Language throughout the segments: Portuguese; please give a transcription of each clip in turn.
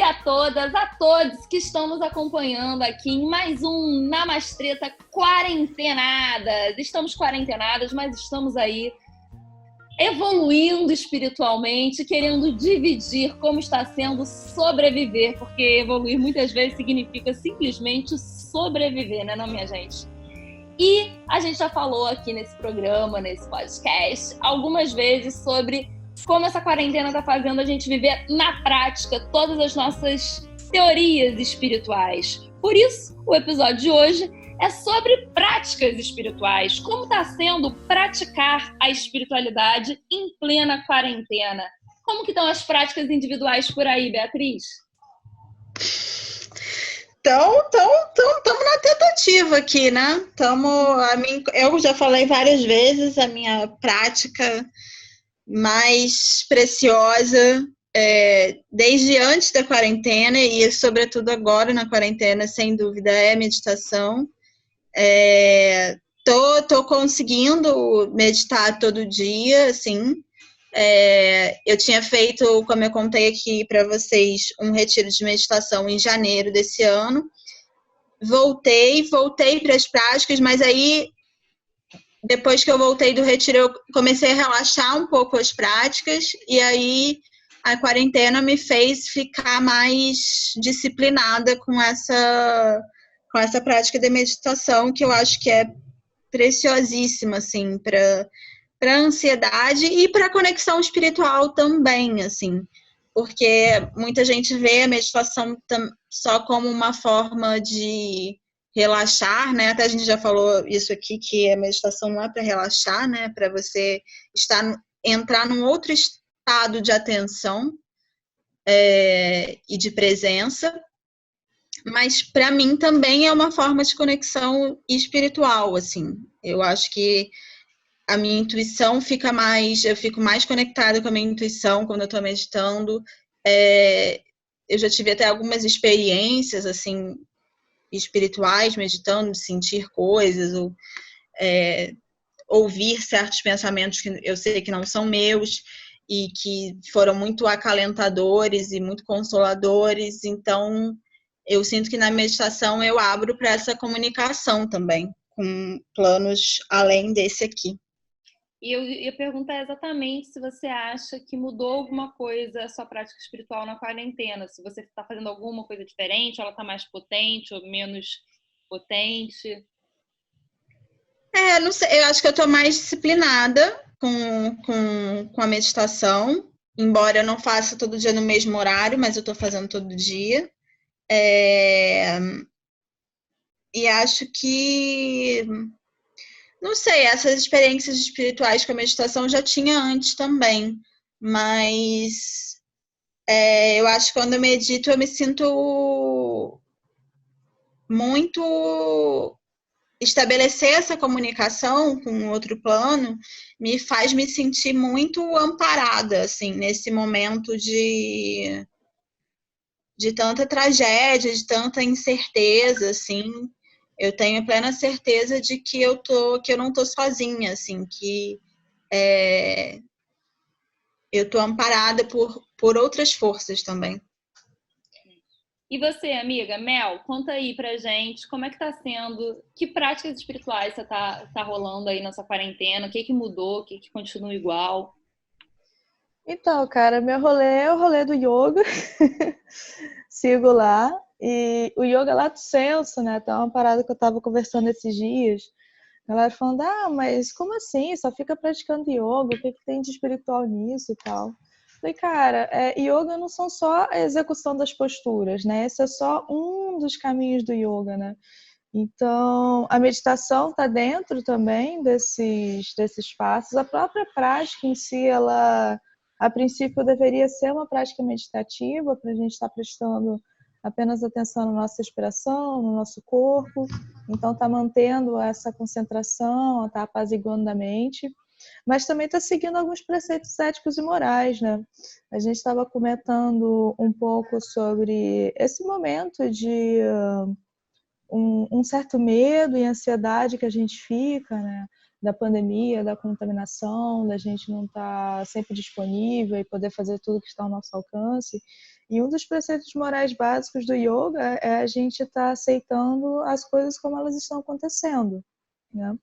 a todas, a todos que estão nos acompanhando aqui em mais um Namastreta Quarentenadas. Estamos quarentenadas, mas estamos aí evoluindo espiritualmente, querendo dividir como está sendo sobreviver, porque evoluir muitas vezes significa simplesmente sobreviver, né, não, minha gente? E a gente já falou aqui nesse programa, nesse podcast, algumas vezes sobre como essa quarentena está fazendo a gente viver na prática todas as nossas teorias espirituais. Por isso, o episódio de hoje é sobre práticas espirituais. Como está sendo praticar a espiritualidade em plena quarentena? Como que estão as práticas individuais por aí, Beatriz? Estamos na tentativa aqui, né? Eu já falei várias vezes, a minha prática mais preciosa, desde antes da quarentena e sobretudo agora na quarentena, sem dúvida, é meditação. Tô conseguindo meditar todo dia, assim. Eu tinha feito, como eu contei aqui para vocês, um retiro de meditação em janeiro desse ano. Voltei para as práticas, mas aí, depois que eu voltei do retiro, eu comecei a relaxar um pouco as práticas, e aí a quarentena me fez ficar mais disciplinada com essa prática de meditação, que eu acho que é preciosíssima, assim, para ansiedade e para conexão espiritual também, assim, porque muita gente vê a meditação só como uma forma de relaxar, né? Até a gente já falou isso aqui, que a meditação não é para relaxar, né? Para você entrar num outro estado de atenção e de presença. Mas para mim também é uma forma de conexão espiritual, assim. Eu acho que a minha intuição eu fico mais conectada com a minha intuição quando eu estou meditando. Eu já tive até algumas experiências, assim, espirituais, meditando, de sentir coisas, ou ouvir certos pensamentos que eu sei que não são meus, e que foram muito acalentadores e muito consoladores. Então, eu sinto que na meditação eu abro para essa comunicação também, com planos além desse aqui. E eu ia perguntar exatamente se você acha que mudou alguma coisa a sua prática espiritual na quarentena. Se você está fazendo alguma coisa diferente, ela está mais potente ou menos potente. Não sei, eu acho que eu estou mais disciplinada com a meditação, embora eu não faça todo dia no mesmo horário, mas eu estou fazendo todo dia. E acho que, não sei, essas experiências espirituais com a meditação eu já tinha antes também, mas eu acho que quando eu medito eu me sinto muito... Estabelecer essa comunicação com outro plano me faz me sentir muito amparada, assim, nesse momento de tanta tragédia, de tanta incerteza, assim. Eu tenho plena certeza de que eu não tô sozinha, assim, que eu tô amparada por outras forças também. E você, amiga, Mel, conta aí pra gente como é que tá sendo, que práticas espirituais você tá rolando aí nessa quarentena, o que mudou, o que continua igual? Então, cara, meu rolê é o rolê do yoga. Sigo lá. E o yoga lá do senso, né? Tá uma parada que eu tava conversando esses dias. A galera falando, mas como assim? Só fica praticando yoga? O que tem de espiritual nisso e tal? Falei, cara, yoga não são só a execução das posturas, né? Esse é só um dos caminhos do yoga, né? Então, a meditação está dentro também desses passos. A própria prática em si, ela, a princípio, deveria ser uma prática meditativa, para a gente estar prestando apenas atenção na nossa respiração, no nosso corpo. Então, está mantendo essa concentração, está apaziguando a mente. Mas também está seguindo alguns preceitos éticos e morais, né? A gente estava comentando um pouco sobre esse momento de um certo medo e ansiedade que a gente fica, né? Da pandemia, da contaminação, da gente não estar sempre disponível e poder fazer tudo que está ao nosso alcance. E um dos preceitos morais básicos do yoga é a gente estar aceitando as coisas como elas estão acontecendo, né?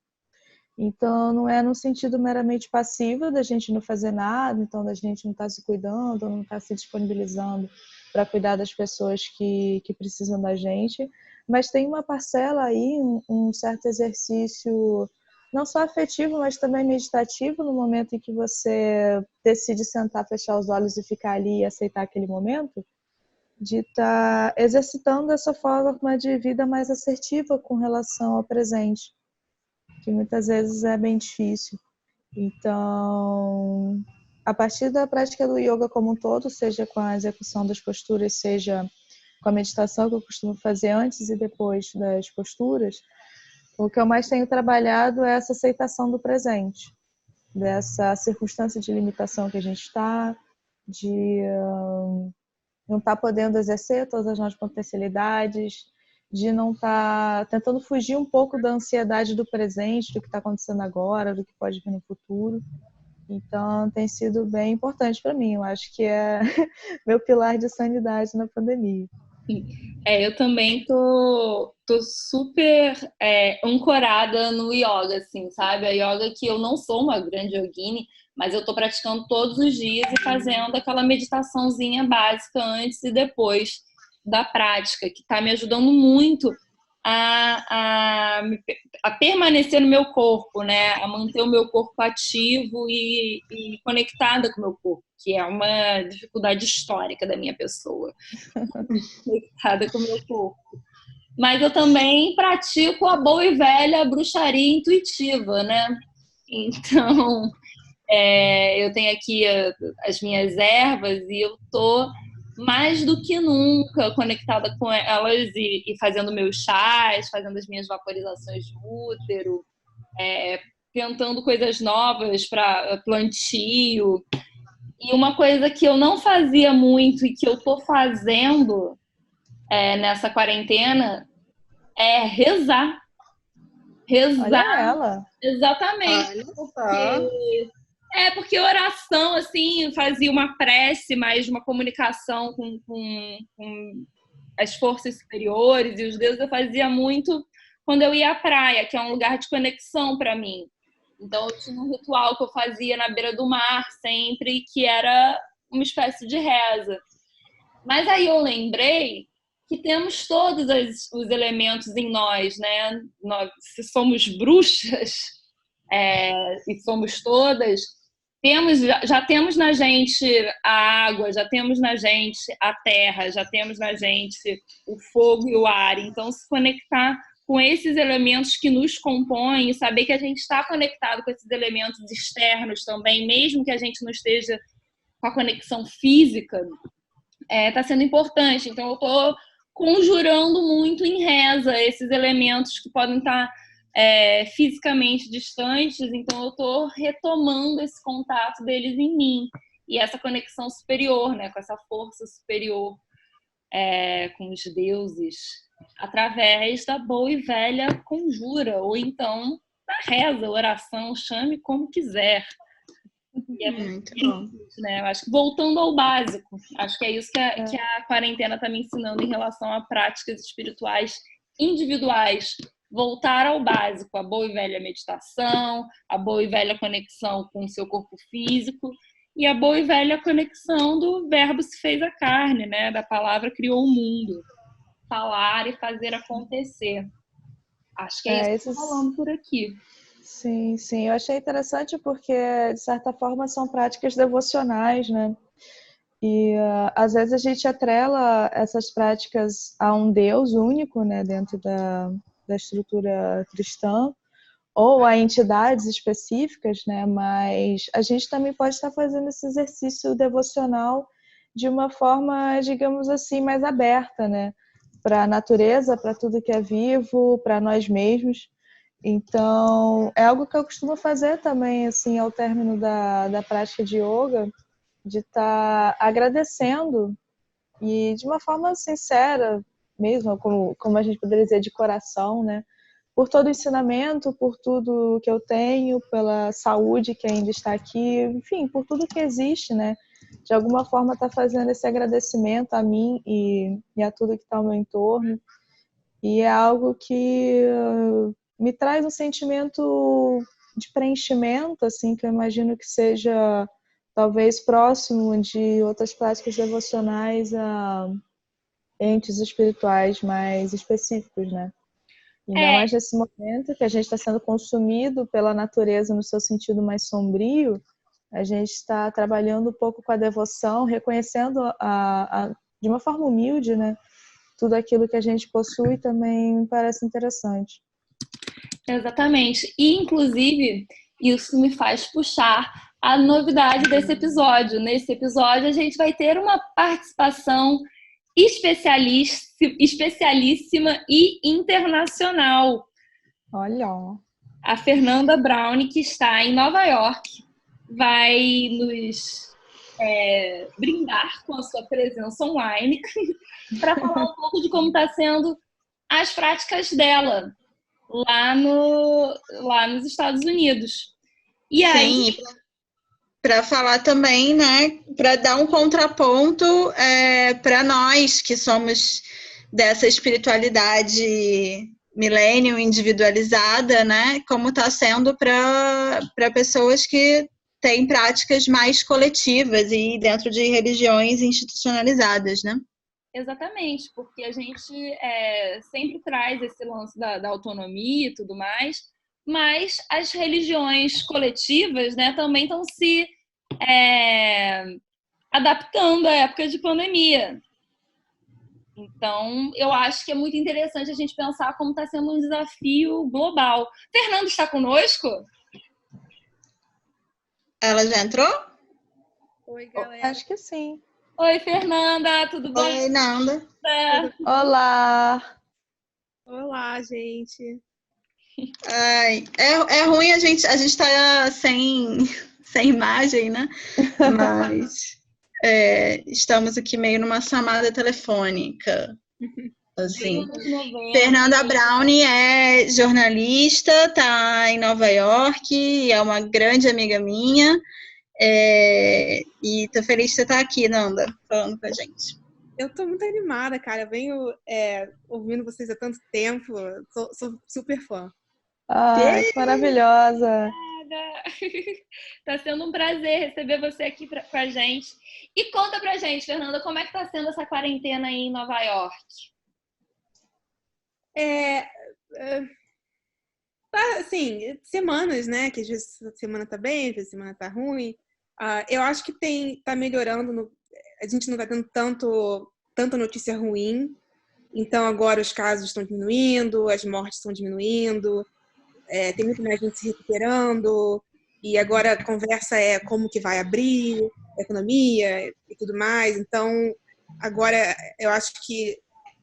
Então, não é no sentido meramente passivo da gente não fazer nada, então da gente não estar se cuidando, não estar se disponibilizando para cuidar das pessoas que precisam da gente, mas tem uma parcela aí, um certo exercício, não só afetivo, mas também meditativo, no momento em que você decide sentar, fechar os olhos e ficar ali e aceitar aquele momento, de estar exercitando essa forma de vida mais assertiva com relação ao presente, que muitas vezes é bem difícil. Então, a partir da prática do yoga como um todo, seja com a execução das posturas, seja com a meditação que eu costumo fazer antes e depois das posturas, o que eu mais tenho trabalhado é essa aceitação do presente, dessa circunstância de limitação que a gente está, de não estar podendo exercer todas as nossas potencialidades, de não estar tentando fugir um pouco da ansiedade do presente, do que está acontecendo agora, do que pode vir no futuro. Então, tem sido bem importante para mim. Eu acho que é meu pilar de sanidade na pandemia. Eu também tô super ancorada no yoga, assim, sabe? A yoga que eu não sou uma grande yogini, mas eu tô praticando todos os dias e fazendo aquela meditaçãozinha básica antes e depois da prática, que tá me ajudando muito a permanecer no meu corpo, né? A manter o meu corpo ativo e conectada com o meu corpo, que é uma dificuldade histórica da minha pessoa. Conectada com o meu corpo. Mas eu também pratico a boa e velha bruxaria intuitiva, né? Então, eu tenho aqui as minhas ervas e eu tô mais do que nunca conectada com elas e fazendo meus chás, fazendo as minhas vaporizações de útero, tentando coisas novas para plantio. E uma coisa que eu não fazia muito e que eu tô fazendo nessa quarentena é rezar. Olha Rezar, ela. exatamente. Olha só. Porque oração, assim, fazia uma prece, mais uma comunicação com as forças superiores e os deuses. Eu fazia muito quando eu ia à praia, que é um lugar de conexão para mim. Então, eu tinha um ritual que eu fazia na beira do mar sempre, que era uma espécie de reza. Mas aí eu lembrei que temos todos os elementos em nós, né? Nós, se somos bruxas, e somos todas, já temos na gente a água, já temos na gente a terra, já temos na gente o fogo e o ar. Então, se conectar com esses elementos que nos compõem e saber que a gente está conectado com esses elementos externos também, mesmo que a gente não esteja com a conexão física, está sendo importante. Então, eu estou conjurando muito em reza esses elementos que podem estar fisicamente distantes. Então, eu estou retomando esse contato deles em mim. E essa conexão superior, né, com essa força superior, com os deuses, através da boa e velha conjura, ou então da reza, oração, chame como quiser. E é muito bom. Né? Eu acho que voltando ao básico, acho que é isso que a quarentena está me ensinando em relação a práticas espirituais individuais. Voltar ao básico, a boa e velha meditação, a boa e velha conexão com o seu corpo físico e a boa e velha conexão do verbo se fez a carne, né? Da palavra criou o mundo. Falar e fazer acontecer. Acho que é isso que está falando por aqui. Sim, sim. Eu achei interessante porque, de certa forma, são práticas devocionais, né? E às vezes a gente atrela essas práticas a um Deus único, né? Dentro da estrutura cristã, ou a entidades específicas, né? Mas a gente também pode estar fazendo esse exercício devocional de uma forma, digamos assim, mais aberta, né? Para a natureza, para tudo que é vivo, para nós mesmos. Então, é algo que eu costumo fazer também, assim, ao término da prática de yoga, de estar agradecendo e de uma forma sincera mesmo, como a gente poderia dizer, de coração, né? Por todo o ensinamento, por tudo que eu tenho, pela saúde que ainda está aqui, enfim, por tudo que existe, né? de alguma forma está fazendo esse agradecimento a mim e a tudo que está ao meu entorno. E é algo que me traz um sentimento de preenchimento, assim, que eu imagino que seja talvez próximo de outras práticas devocionais a entes espirituais mais específicos, né? Ainda mais nesse momento que a gente está sendo consumido pela natureza no seu sentido mais sombrio, a gente está trabalhando um pouco com a devoção, reconhecendo de uma forma humilde, né? Tudo aquilo que a gente possui também me parece interessante. Exatamente. E, inclusive, isso me faz puxar a novidade desse episódio. Nesse episódio, a gente vai ter uma participação especialíssima e internacional. Olha. A Fernanda Brown, que está em Nova York, vai nos brindar com a sua presença online para falar um pouco de como está sendo as práticas dela lá nos Estados Unidos. E aí... Sim, para falar também, né, para dar um contraponto para nós que somos dessa espiritualidade millennium individualizada, né, como está sendo para pessoas que têm práticas mais coletivas e dentro de religiões institucionalizadas, né? Exatamente, porque a gente sempre traz esse lance da autonomia e tudo mais, mas as religiões coletivas, né, também estão se adaptando à época de pandemia. Então, eu acho que é muito interessante a gente pensar como está sendo um desafio global. Fernanda está conosco? Ela já entrou? Oi, galera. Acho que sim. Oi, Fernanda, tudo bom? Oi, Nanda. Olá! Olá, gente. Ai, é ruim a gente tá sem imagem, né? Mas estamos aqui meio numa chamada telefônica. Assim. Fernanda Brown é jornalista, tá em Nova York, é uma grande amiga minha. E tô feliz de você estar aqui, Nanda, falando com a gente. Eu tô muito animada, cara. Eu venho ouvindo vocês há tanto tempo. Sou super fã. Ai, que maravilhosa! Tá sendo um prazer receber você aqui com a gente. E conta pra gente, Fernanda, como é que tá sendo essa quarentena aí em Nova York? Tá, assim, semanas, né? Que às vezes a semana tá bem, às vezes a semana tá ruim. Eu acho que tá melhorando. A gente não tá tendo tanta notícia ruim. Então agora os casos estão diminuindo, as mortes estão diminuindo. Tem muito mais gente se recuperando, e agora a conversa é como que vai abrir a economia e tudo mais. Então, agora eu acho que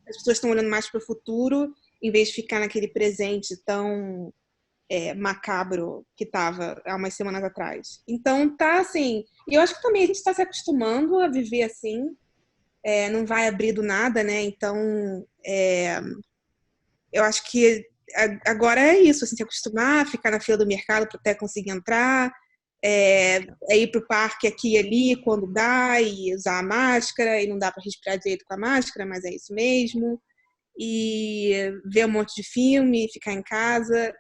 as pessoas estão olhando mais para o futuro, em vez de ficar naquele presente tão macabro que estava há umas semanas atrás. Então, tá assim, e eu acho que também a gente está se acostumando a viver assim, não vai abrir do nada, né? Então, eu acho que agora é isso, assim, se acostumar, ficar na fila do mercado para até conseguir entrar, ir para o parque aqui e ali quando dá e usar a máscara, e não dá para respirar direito com a máscara, mas é isso mesmo, e ver um monte de filme, ficar em casa.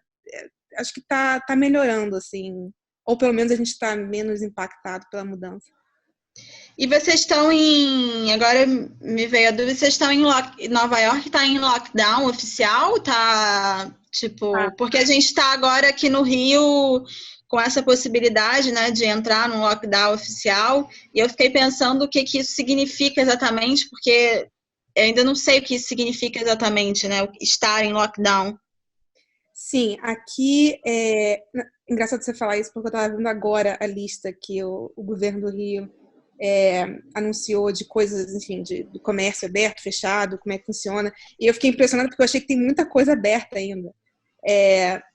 Acho que tá melhorando, assim, ou pelo menos a gente está menos impactado pela mudança. E vocês estão agora me veio a dúvida, vocês estão Nova York, está em lockdown oficial? Tá, tipo, porque a gente está agora aqui no Rio com essa possibilidade, né, de entrar num lockdown oficial, e eu fiquei pensando o que isso significa exatamente, porque eu ainda não sei o que isso significa exatamente, né, estar em lockdown. Sim, aqui engraçado você falar isso, porque eu estava vendo agora a lista que o governo do Rio anunciou de coisas, enfim, do comércio aberto, fechado, como é que funciona. E eu fiquei impressionada porque eu achei que tem muita coisa aberta ainda.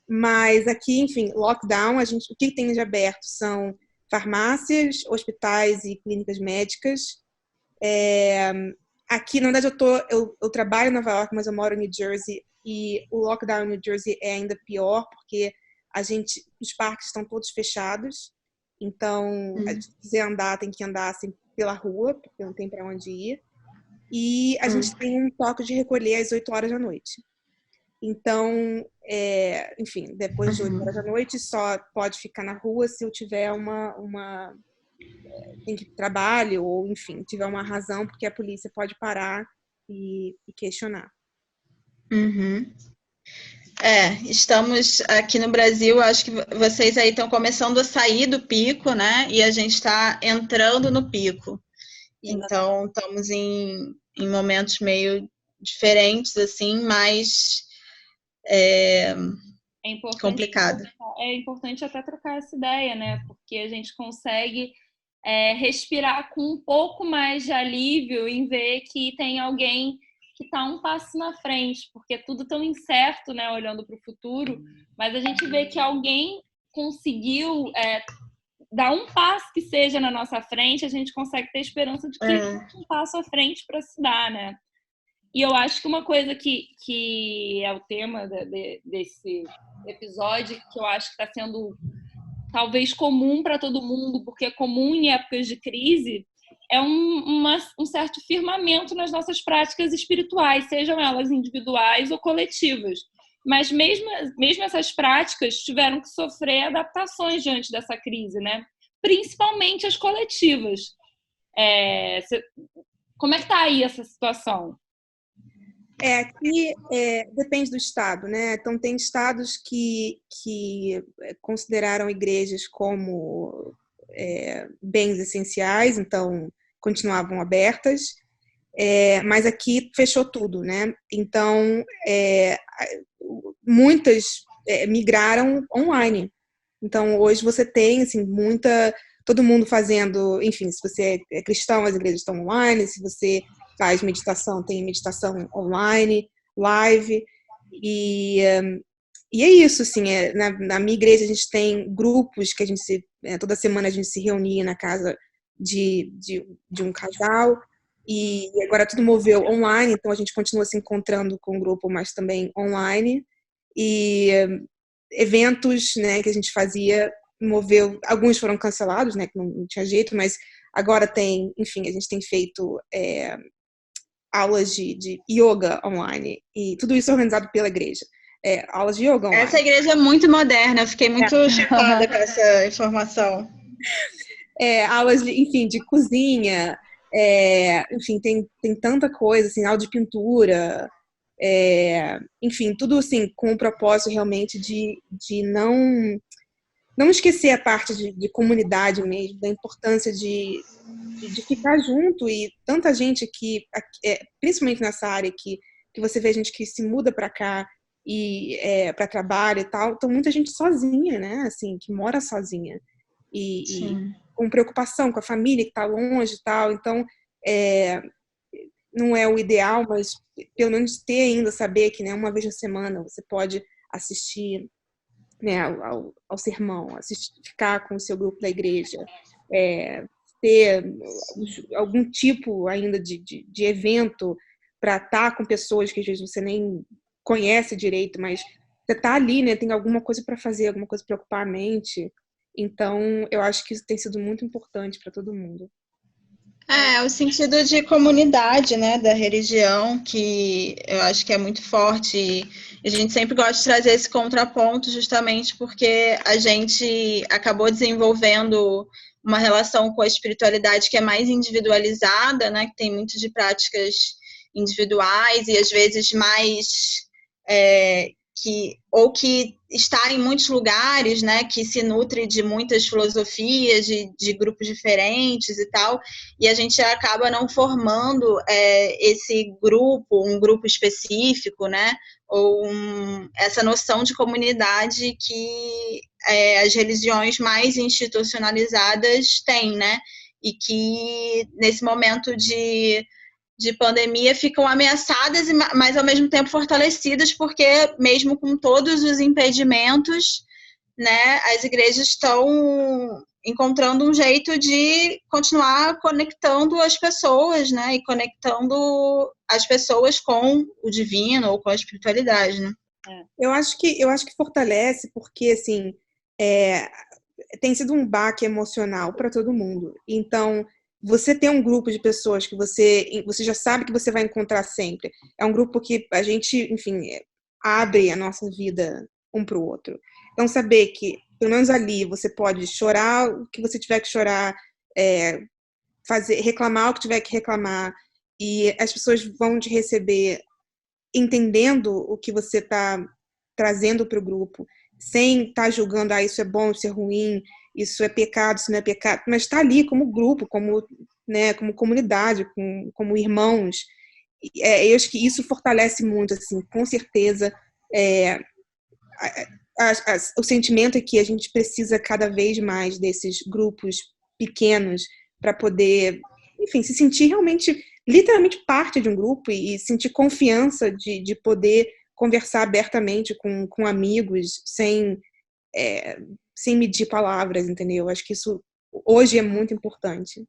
Mas aqui, enfim, lockdown, o que tem de aberto são farmácias, hospitais e clínicas médicas. Aqui, na verdade, eu trabalho em Nova York, mas eu moro em New Jersey, e o lockdown em New Jersey é ainda pior, porque os parques estão todos fechados. Então, se quiser andar, tem que andar assim, pela rua, porque não tem para onde ir. E a gente tem um toque de recolher às 8 horas da noite. Então, enfim, depois de 8 horas da noite, só pode ficar na rua se eu tiver tem que ir pro trabalho, ou, enfim, tiver uma razão, porque a polícia pode parar e questionar. Estamos aqui no Brasil, acho que vocês aí estão começando a sair do pico, né? E a gente está entrando no pico. Então, estamos em momentos meio diferentes, assim, mas complicado. É importante até trocar essa ideia, né? Porque a gente consegue respirar com um pouco mais de alívio em ver que tem alguém que está um passo na frente, porque é tudo tão incerto, né? Olhando para o futuro, mas a gente vê que alguém conseguiu dar um passo que seja na nossa frente, a gente consegue ter esperança de que um passo à frente para se dar, né? E eu acho que uma coisa que é o tema desse episódio, que eu acho que está sendo talvez comum para todo mundo, porque é comum em épocas de crise, é um certo firmamento nas nossas práticas espirituais, sejam elas individuais ou coletivas. Mas mesmo essas práticas tiveram que sofrer adaptações diante dessa crise, né? Principalmente as coletivas. Como é que está aí essa situação? Aqui depende do estado, né? Então, tem estados que consideraram igrejas como bens essenciais, então continuavam abertas, mas aqui fechou tudo, né? Então, muitas migraram online. Então, hoje você tem, assim, todo mundo fazendo, enfim, se você é cristão, as igrejas estão online, se você faz meditação, tem meditação online, live, e é isso, assim, na minha igreja a gente tem grupos que toda semana a gente se reunia na casa de um casal, e agora tudo moveu online, então a gente continua se encontrando com o grupo, mas também online, e eventos, né, que a gente fazia, moveu, alguns foram cancelados, né, que não tinha jeito, mas agora tem, enfim, a gente tem feito aulas de yoga online, e tudo isso organizado pela igreja. Aulas de yoga online. Essa igreja é muito moderna, eu fiquei muito chocada com essa informação. Aulas, enfim, de cozinha, enfim, tem tanta coisa, assim, aula de pintura, enfim, tudo assim, com o propósito realmente de não esquecer a parte de comunidade mesmo, da importância de ficar junto, e tanta gente aqui, principalmente nessa área que você vê gente que se muda para cá e para trabalho e tal, então muita gente sozinha, né, assim, que mora sozinha e com preocupação com a família que está longe e tal, então não é o ideal, mas pelo menos ter ainda, saber que, né, uma vez na semana você pode assistir, né, ao sermão, ficar com o seu grupo da igreja, ter algum tipo ainda de evento para estar com pessoas que às vezes você nem conhece direito, mas você está ali, né, tem alguma coisa para fazer, alguma coisa para ocupar a mente. Então, eu acho que isso tem sido muito importante para todo mundo. O sentido de comunidade, né, da religião, que eu acho que é muito forte, e a gente sempre gosta de trazer esse contraponto justamente porque a gente acabou desenvolvendo uma relação com a espiritualidade que é mais individualizada, né, que tem muito de práticas individuais e às vezes mais que está em muitos lugares, né, que se nutre de muitas filosofias, de grupos diferentes e tal, e a gente acaba não formando esse grupo, um grupo específico, né, ou essa noção de comunidade que as religiões mais institucionalizadas têm, né, e que nesse momento de pandemia ficam ameaçadas, mas ao mesmo tempo fortalecidas, porque mesmo com todos os impedimentos, né, as igrejas estão encontrando um jeito de continuar conectando as pessoas, né, e conectando as pessoas com o divino ou com a espiritualidade, né? Eu acho que fortalece, porque assim tem sido um baque emocional para todo mundo. Então, você tem um grupo de pessoas que você já sabe que você vai encontrar sempre. É um grupo que a gente, enfim, abre a nossa vida um para o outro. Então, saber que, pelo menos ali, você pode chorar o que você tiver que chorar, reclamar o que tiver que reclamar, e as pessoas vão te receber entendendo o que você está trazendo para o grupo, sem estar julgando, isso é bom, isso é ruim, isso é pecado, isso não é pecado, mas está ali como grupo, como comunidade, como irmãos. Eu acho que isso fortalece muito, assim, com certeza. O sentimento é que a gente precisa cada vez mais desses grupos pequenos para poder, enfim, se sentir realmente, literalmente parte de um grupo e sentir confiança de poder conversar abertamente com amigos sem medir palavras, entendeu? Acho que isso hoje é muito importante.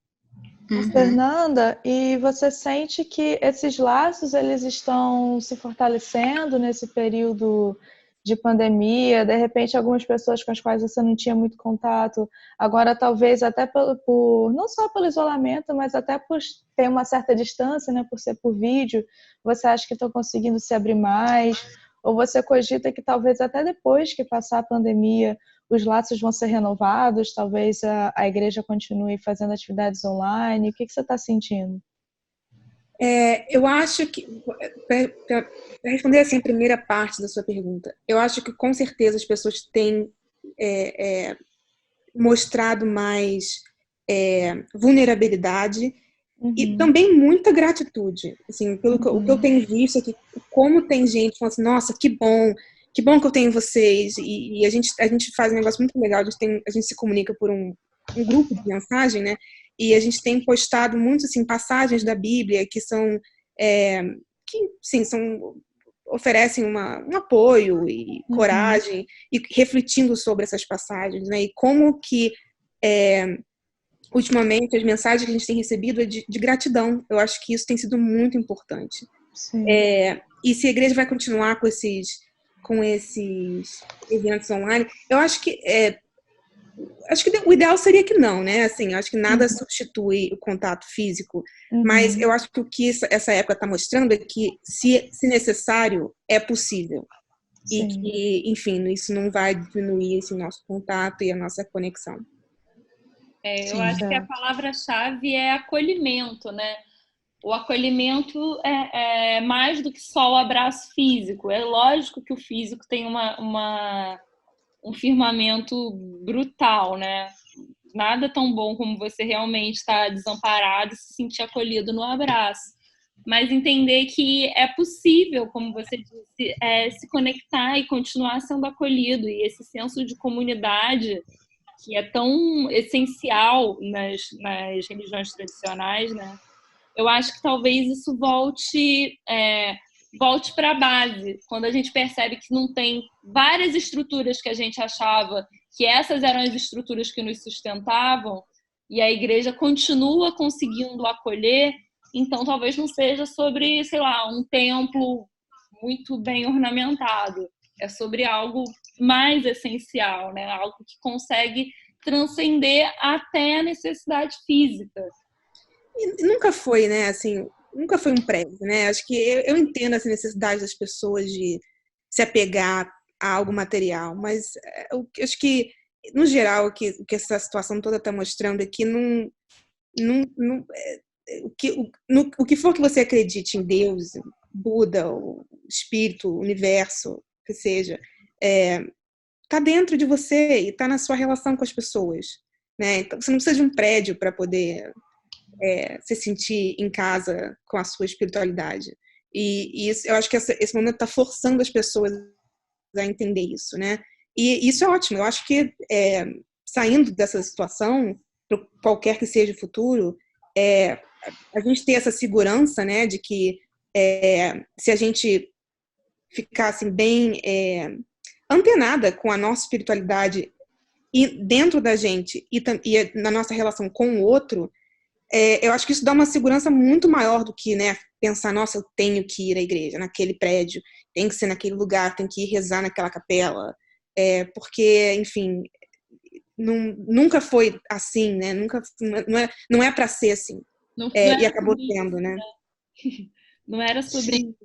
Fernanda, e você sente que esses laços eles estão se fortalecendo nesse período de pandemia? De repente, algumas pessoas com as quais você não tinha muito contato, agora talvez até por não só pelo isolamento, mas até por ter uma certa distância, né, por ser por vídeo, você acha que estão conseguindo se abrir mais? Ou você cogita que talvez até depois que passar a pandemia os laços vão ser renovados, talvez a igreja continue fazendo atividades online? O que você está sentindo? Eu acho que, para responder assim a primeira parte da sua pergunta, eu acho que com certeza as pessoas têm mostrado mais vulnerabilidade e também muita gratitude. Assim, o que eu tenho visto é que como tem gente falando assim, nossa, que bom que eu tenho vocês, e a gente faz um negócio muito legal, a gente se comunica por um grupo de mensagem, né? E a gente tem postado muito, assim, passagens da Bíblia que são, oferecem um apoio e coragem, e refletindo sobre essas passagens, né? E como que, ultimamente, as mensagens que a gente tem recebido é de gratidão. Eu acho que isso tem sido muito importante. E se a igreja vai continuar com esses eventos online, eu acho que o ideal seria que não, né? Assim, eu acho que nada substitui o contato físico, mas eu acho que o que essa época está mostrando é que, se necessário, é possível. Sim. E que, enfim, isso não vai diminuir esse nosso contato e a nossa conexão. Eu acho que a palavra-chave é acolhimento, né? O acolhimento é mais do que só o abraço físico. É lógico que o físico tem um firmamento brutal, né? Nada tão bom como você realmente estar desamparado e se sentir acolhido no abraço. Mas entender que é possível, como você disse, se conectar e continuar sendo acolhido. E esse senso de comunidade, que é tão essencial nas religiões tradicionais, né? Eu acho que talvez isso volte para a base, quando a gente percebe que não tem várias estruturas que a gente achava que essas eram as estruturas que nos sustentavam, e a igreja continua conseguindo acolher, então talvez não seja sobre, sei lá, um templo muito bem ornamentado, é sobre algo mais essencial, né? Algo que consegue transcender até a necessidade física. E nunca foi, né, assim, nunca foi um prédio, né? Acho que eu entendo essa necessidade das pessoas de se apegar a algo material, mas eu acho que, no geral, o que essa situação toda está mostrando é que o que for que você acredite em Deus, Buda, o Espírito, o Universo, que seja, está dentro de você e está na sua relação com as pessoas, né? Então, você não precisa de um prédio para poder se sentir em casa com a sua espiritualidade. E isso, eu acho que esse momento está forçando as pessoas a entender isso, né? E isso é ótimo. Eu acho que saindo dessa situação, qualquer que seja o futuro, a gente ter essa segurança, né, de que se a gente ficar assim, bem antenada com a nossa espiritualidade e dentro da gente e na nossa relação com o outro, eu acho que isso dá uma segurança muito maior do que, né, pensar, nossa, eu tenho que ir à igreja, naquele prédio, tem que ser naquele lugar, tem que ir rezar naquela capela, porque, enfim, nunca foi assim, né? Nunca, não é para ser assim. Não, E acabou sendo, né? Não era sobre isso.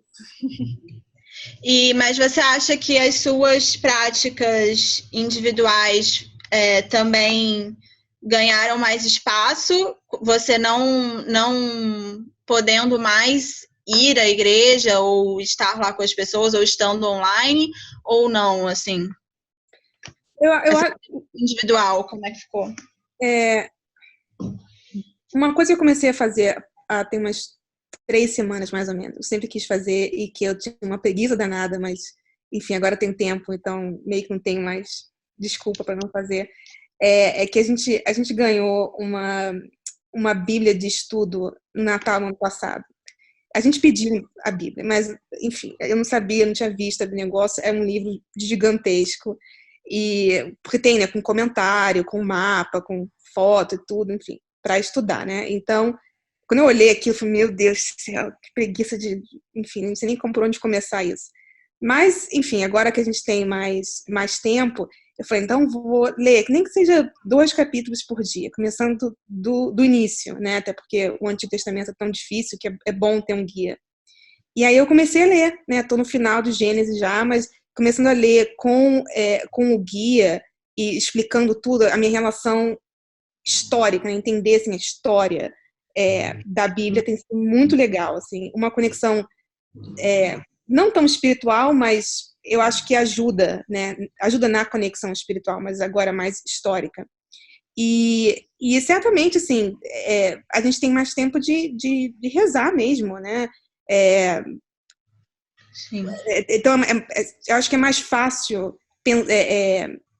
Mas você acha que as suas práticas individuais também ganharam mais espaço? Você não podendo mais ir à igreja ou estar lá com as pessoas ou estando online ou não, assim? Individual, como é que ficou? Uma coisa que eu comecei a fazer tem umas 3 semanas, mais ou menos. Eu sempre quis fazer e que eu tinha uma preguiça danada, mas, enfim, agora tem tempo, então meio que não tenho mais desculpa para não fazer. É que a gente ganhou uma Bíblia de estudo no Natal no ano passado. A gente pediu a Bíblia, mas, enfim, eu não sabia, não tinha visto o negócio. É um livro gigantesco, porque tem, né, com comentário, com mapa, com foto e tudo, enfim, para estudar, né? Então, quando eu olhei aqui, eu falei, meu Deus do céu, que preguiça enfim, não sei nem por onde começar isso. Mas, enfim, agora que a gente tem mais tempo, eu falei, então vou ler, nem que seja 2 capítulos por dia, começando do início, né? Até porque o Antigo Testamento é tão difícil que é bom ter um guia. E aí eu comecei a ler, né? Estou no final do Gênesis já, mas começando a ler com o guia e explicando tudo, a minha relação histórica, né? Entender assim, a história da Bíblia tem sido muito legal, assim, uma conexão não tão espiritual, mas eu acho que ajuda, né? Ajuda na conexão espiritual, mas agora mais histórica. E certamente, assim, a gente tem mais tempo de rezar mesmo, né? Sim. Então, eu acho que é mais fácil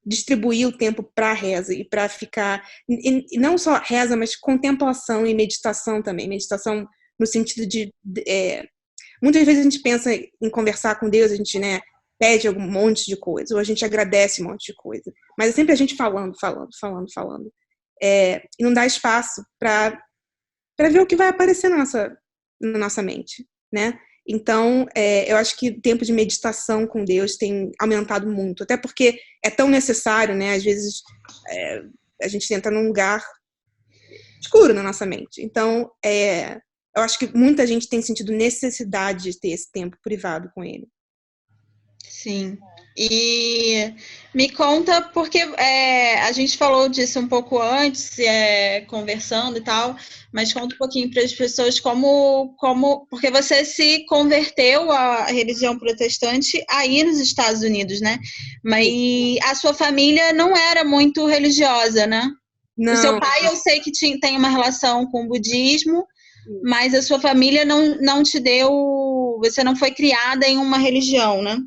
distribuir o tempo para reza e para ficar, e não só reza, mas contemplação e meditação também. Meditação no sentido muitas vezes a gente pensa em conversar com Deus, a gente, né, pede um monte de coisa, ou a gente agradece um monte de coisa, mas é sempre a gente falando. E não dá espaço para ver o que vai aparecer na nossa mente, né? Então, eu acho que o tempo de meditação com Deus tem aumentado muito, até porque é tão necessário, né? Às vezes a gente entra num lugar escuro na nossa mente. Então, eu acho que muita gente tem sentido necessidade de ter esse tempo privado com ele. Sim. E me conta, porque a gente falou disso um pouco antes, conversando e tal, mas conta um pouquinho para as pessoas porque você se converteu à religião protestante aí nos Estados Unidos, né? Mas a sua família não era muito religiosa, né? Não. O seu pai, eu sei que tem uma relação com o budismo, mas a sua família não te deu... Você não foi criada em uma religião, né?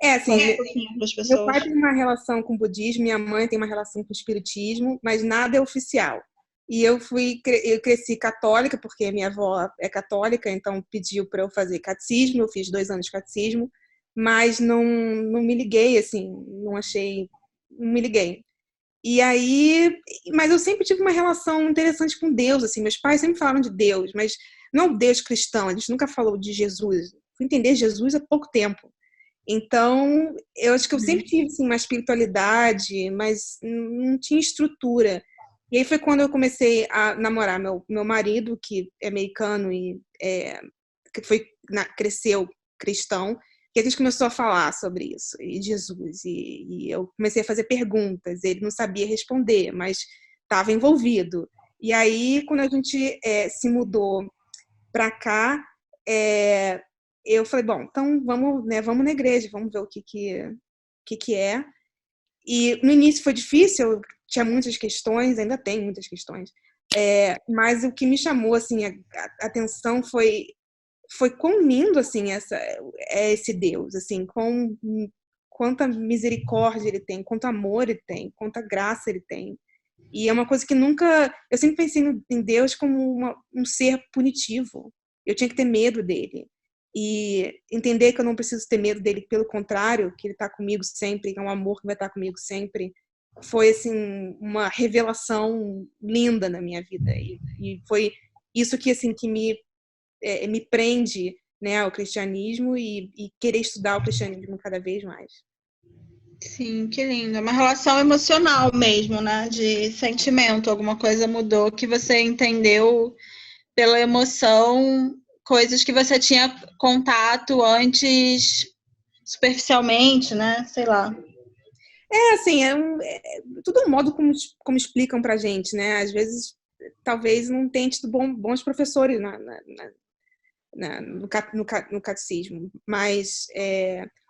Assim, meu pai tem uma relação com o budismo, minha mãe tem uma relação com o espiritismo, mas nada é oficial. E eu cresci católica, porque minha avó é católica, então pediu para eu fazer catecismo, eu fiz 2 anos de catecismo, mas não me liguei, assim, não me liguei. E aí, mas eu sempre tive uma relação interessante com Deus, assim, meus pais sempre falaram de Deus, mas não o Deus cristão, a gente nunca falou de Jesus. Fui entender Jesus há pouco tempo. Então, eu acho que eu sempre tive assim, uma espiritualidade, mas não tinha estrutura. E aí foi quando eu comecei a namorar meu marido, que é americano e cresceu cristão, e a gente começou a falar sobre isso, e Jesus. E eu comecei a fazer perguntas, ele não sabia responder, mas estava envolvido. E aí, quando a gente se mudou para cá, eu falei, bom, então vamos na igreja, vamos ver o que é. E no início foi difícil, tinha muitas questões, ainda tem muitas questões, mas o que me chamou assim a atenção foi quão lindo assim esse Deus, assim, quanta misericórdia ele tem, quanto amor ele tem, quanta graça ele tem. E é uma coisa que eu sempre pensei em Deus como um ser punitivo. Eu tinha que ter medo dele. E entender que eu não preciso ter medo dele, pelo contrário, que ele está comigo sempre, que é um amor que vai estar comigo sempre, foi assim uma revelação linda na minha vida. E foi isso que assim que me prende, né, ao cristianismo e querer estudar o cristianismo cada vez mais. Sim, que lindo. É uma relação emocional mesmo, né? De sentimento. Alguma coisa mudou que você entendeu pela emoção, coisas que você tinha contato antes superficialmente, né? Sei lá. Assim, tudo um modo como explicam pra gente, né? Às vezes, talvez não tenha tido bons professores no catecismo, mas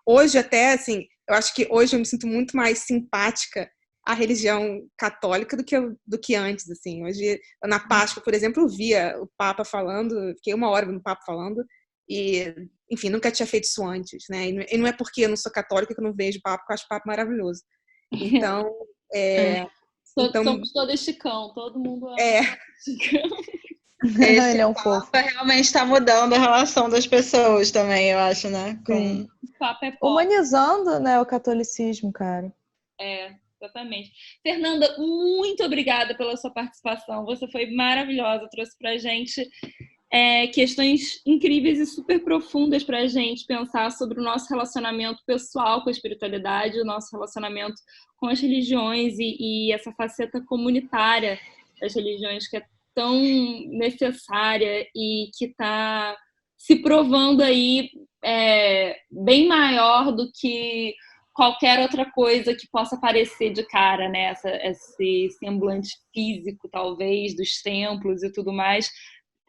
hoje até, assim, eu acho que hoje eu me sinto muito mais simpática à religião católica do que antes, assim. Hoje, na Páscoa, por exemplo, eu via o Papa falando, fiquei 1 hora no Papa falando, e, enfim, nunca tinha feito isso antes, né? E não é porque eu não sou católica que eu não vejo o Papa, porque eu acho o Papa maravilhoso. Então, então Somos todos Chicão, todo mundo ama é, Chicão. Esse Ele é um fofo. Papa realmente está mudando a relação das pessoas também, eu acho, né? Sim. O Papa é pop. Humanizando, né, o catolicismo, cara. Exatamente. Fernanda, muito obrigada pela sua participação. Você foi maravilhosa, trouxe pra gente questões incríveis e super profundas para a gente pensar sobre o nosso relacionamento pessoal com a espiritualidade, o nosso relacionamento com as religiões e essa faceta comunitária das religiões que é tão necessária e que está se provando aí bem maior do que qualquer outra coisa que possa parecer de cara, né? Esse semblante físico, talvez, dos templos e tudo mais,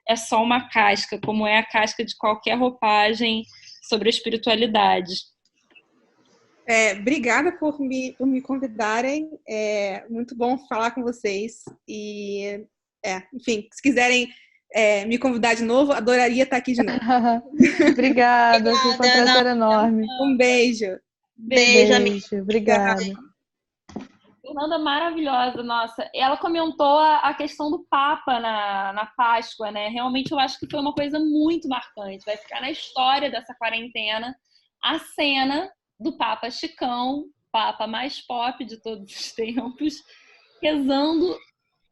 é só uma casca, como é a casca de qualquer roupagem sobre a espiritualidade. Obrigada por me convidarem. É muito bom falar com vocês. E, enfim, se quiserem me convidar de novo, adoraria estar aqui de novo. Obrigada, foi um prazer enorme. Um beijo. Beijo, amiga. Obrigada. Fernanda maravilhosa, nossa. Ela comentou a questão do Papa na Páscoa, né? Realmente eu acho que foi uma coisa muito marcante. Vai ficar na história dessa quarentena a cena do Papa Chicão, Papa mais pop de todos os tempos, rezando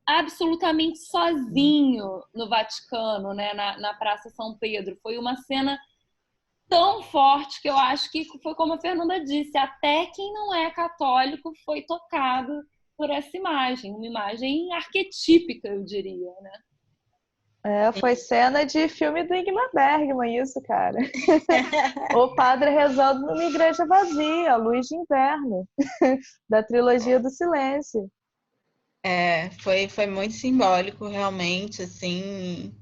absolutamente sozinho no Vaticano, né? Na Praça São Pedro. Foi uma cena tão forte que eu acho que foi como a Fernanda disse, até quem não é católico foi tocado por essa imagem, uma imagem arquetípica, eu diria, né? Foi cena de filme do Ingmar Bergman, isso, cara. O padre rezando numa igreja vazia, Luz de Inverno, da trilogia do Silêncio. Foi muito simbólico, realmente, assim.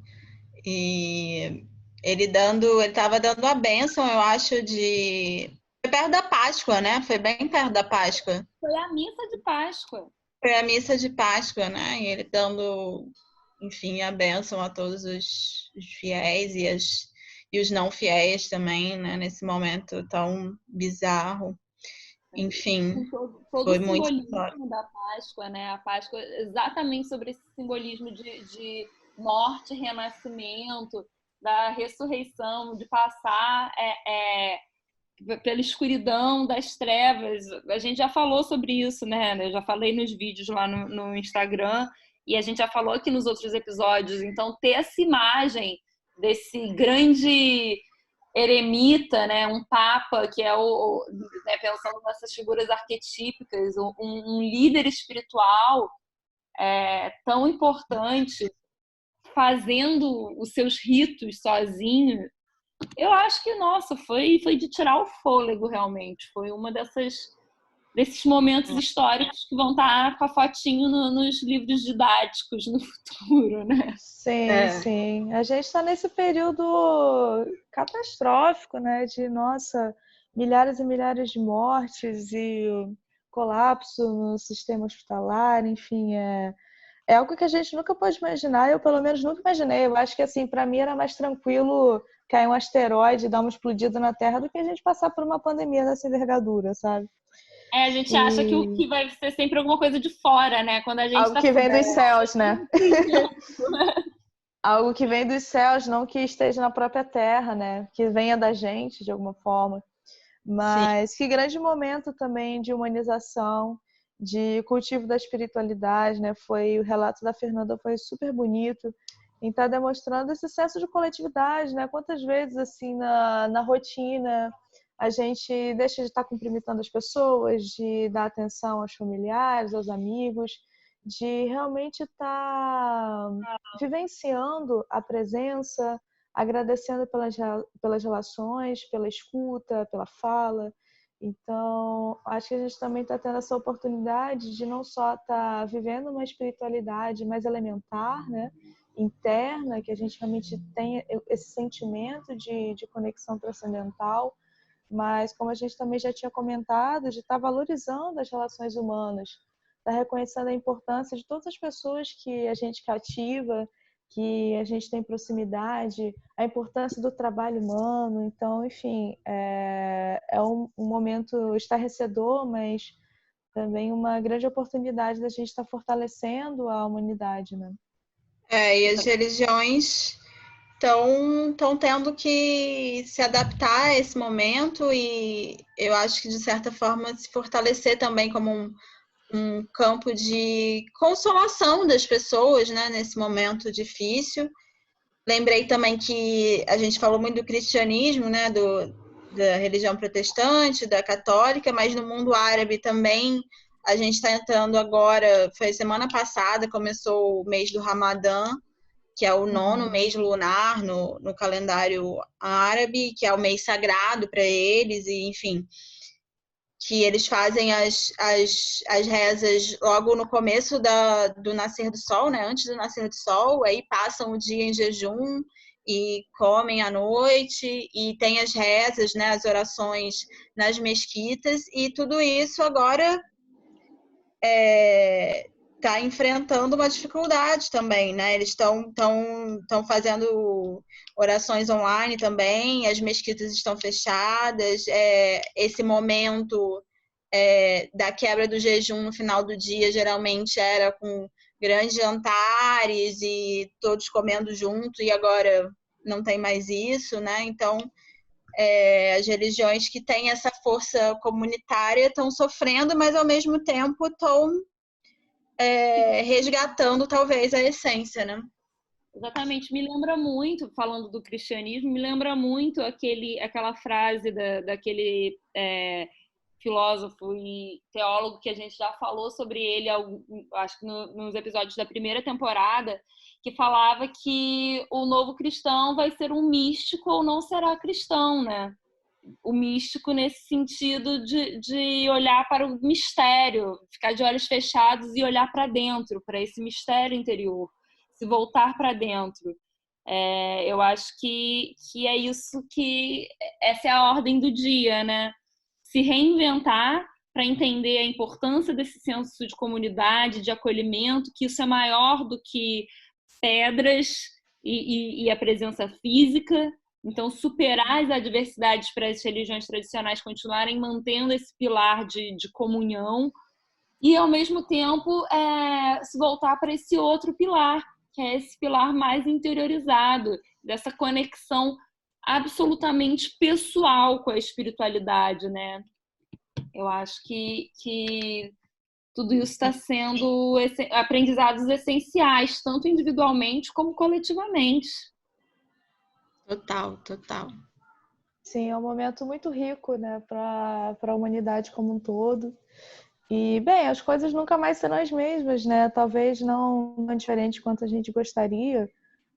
E ele estava dando a bênção, eu acho, Foi perto da Páscoa, né? Foi bem perto da Páscoa. Foi a missa de Páscoa. Foi a missa de Páscoa, né? E ele dando, enfim, a bênção a todos os fiéis e os não fiéis também, né? Nesse momento tão bizarro. Enfim, todo foi o muito simbolismo da Páscoa, né? A Páscoa exatamente sobre esse simbolismo de morte, renascimento, da ressurreição, de passar pela escuridão das trevas. A gente já falou sobre isso, né? Eu já falei nos vídeos lá no Instagram e a gente já falou aqui nos outros episódios. Então, ter essa imagem desse grande eremita, né, um papa que é pensando nessas figuras arquetípicas, um líder espiritual tão importante, fazendo os seus ritos sozinho, eu acho que, nossa, foi de tirar o fôlego, realmente. Foi uma desses momentos históricos que vão estar com a fotinho nos livros didáticos no futuro, né? Sim, sim. A gente está nesse período catastrófico, né? De, nossa, milhares e milhares de mortes e colapso no sistema hospitalar, enfim, é algo que a gente nunca pôde imaginar. Eu, pelo menos, nunca imaginei. Eu acho que, assim, para mim era mais tranquilo cair um asteroide, dar uma explodida na Terra, do que a gente passar por uma pandemia dessa envergadura, sabe? A gente acha que o que vai ser sempre alguma coisa de fora, né? Quando a gente algo que vem dos céus, né? Algo que vem dos céus, não que esteja na própria terra, né? Que venha da gente, de alguma forma. Mas sim, que grande momento também de humanização, de cultivo da espiritualidade, né? O relato da Fernanda foi super bonito em estar demonstrando esse senso de coletividade, né? Quantas vezes, assim, na rotina, a gente deixa de estar cumprimentando as pessoas, de dar atenção aos familiares, aos amigos, de realmente estar vivenciando a presença, agradecendo pelas relações, pela escuta, pela fala. Então, acho que a gente também está tendo essa oportunidade de não só estar vivendo uma espiritualidade mais elementar, né, interna, que a gente realmente tem esse sentimento de conexão transcendental, mas como a gente também já tinha comentado, de estar valorizando as relações humanas, estar reconhecendo a importância de todas as pessoas que a gente cativa, que a gente tem proximidade, a importância do trabalho humano. Então, enfim, é um momento estarrecedor, mas também uma grande oportunidade da gente estar fortalecendo a humanidade, né? E as religiões estão tendo que se adaptar a esse momento e eu acho que, de certa forma, se fortalecer também como um campo de consolação das pessoas, né, nesse momento difícil. Lembrei também que a gente falou muito do cristianismo, né, da religião protestante, da católica, mas no mundo árabe também a gente está entrando agora, foi semana passada, começou o mês do Ramadã, que é o 9º mês lunar no calendário árabe, que é o mês sagrado para eles, e enfim, que eles fazem as rezas logo no começo do nascer do sol, né? Antes do nascer do sol, aí passam o dia em jejum e comem à noite, e tem as rezas, né? As orações nas mesquitas, e tudo isso agora está enfrentando uma dificuldade também, né? Eles estão fazendo orações online também, as mesquitas estão fechadas, esse momento da quebra do jejum no final do dia geralmente era com grandes jantares e todos comendo junto, e agora não tem mais isso, né? Então, as religiões que têm essa força comunitária estão sofrendo, mas ao mesmo tempo estão resgatando talvez a essência, né? Exatamente, me lembra muito, falando do cristianismo, me lembra muito aquela frase daquele filósofo e teólogo que a gente já falou sobre ele, acho que nos episódios da primeira temporada, que falava que o novo cristão vai ser um místico ou não será cristão, né? O místico nesse sentido de olhar para o mistério, ficar de olhos fechados e olhar para dentro, para esse mistério interior, se voltar para dentro. Eu acho que é isso, que essa é a ordem do dia, né? Se reinventar para entender a importância desse senso de comunidade, de acolhimento, que isso é maior do que pedras e a presença física. Então, superar as adversidades para as religiões tradicionais continuarem mantendo esse pilar de comunhão e, ao mesmo tempo, se voltar para esse outro pilar, que é esse pilar mais interiorizado, dessa conexão absolutamente pessoal com a espiritualidade, né? Eu acho que tudo isso está sendo aprendizados essenciais, tanto individualmente como coletivamente. Total, total. Sim, é um momento muito rico, né, para a humanidade como um todo. E, bem, as coisas nunca mais serão as mesmas, né? Talvez não diferente quanto a gente gostaria,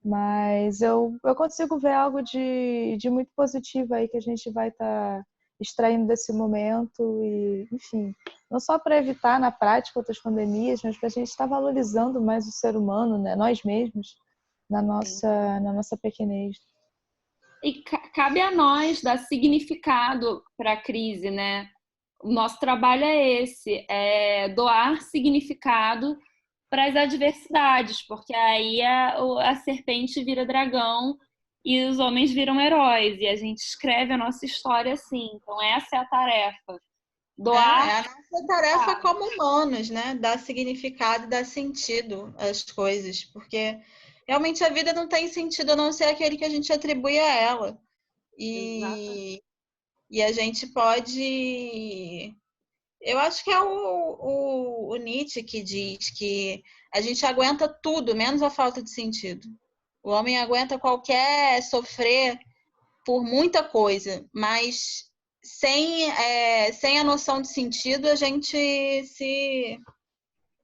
mas eu consigo ver algo de muito positivo aí que a gente vai estar extraindo desse momento e, enfim, não só para evitar na prática outras pandemias, mas para a gente estar valorizando mais o ser humano, né? Nós mesmos, na nossa pequenez. E cabe a nós dar significado para a crise, né? O nosso trabalho é esse, doar significado para as adversidades, porque aí a serpente vira dragão e os homens viram heróis, e a gente escreve a nossa história assim. Então essa é a tarefa. Doar. É a nossa tarefa como humanos, né? Dar significado, dar sentido às coisas, porque realmente a vida não tem sentido a não ser aquele que a gente atribui a ela. E a gente pode... Eu acho que é o Nietzsche que diz que a gente aguenta tudo, menos a falta de sentido. O homem aguenta qualquer sofrer por muita coisa, mas sem a noção de sentido, a gente se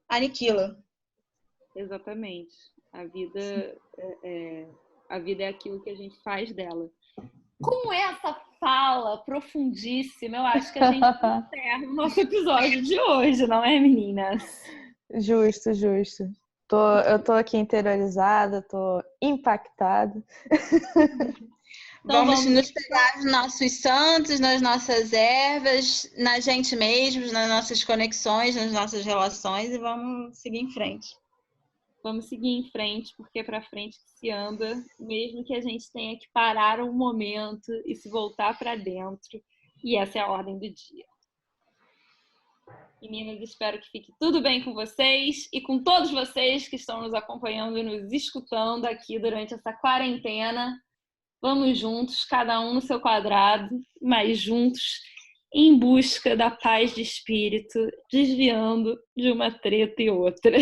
aniquila. Exatamente. A vida é aquilo que a gente faz dela. Com essa fala profundíssima, eu acho que a gente encerra o nosso episódio de hoje, não é, meninas? Justo, justo. Eu tô aqui interiorizada, tô impactada. Então, vamos nos pegar nos nossos santos, nas nossas ervas, na gente mesmos, nas nossas conexões, nas nossas relações e vamos seguir em frente. Vamos seguir em frente, porque é para frente que se anda, mesmo que a gente tenha que parar um momento e se voltar para dentro. E essa é a ordem do dia. Meninas, espero que fique tudo bem com vocês e com todos vocês que estão nos acompanhando e nos escutando aqui durante essa quarentena. Vamos juntos, cada um no seu quadrado, mas juntos, em busca da paz de espírito, desviando de uma treta e outra.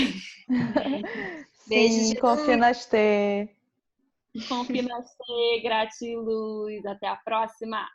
Sim, confia nas T. Confia nas T, gratiluz. Até a próxima!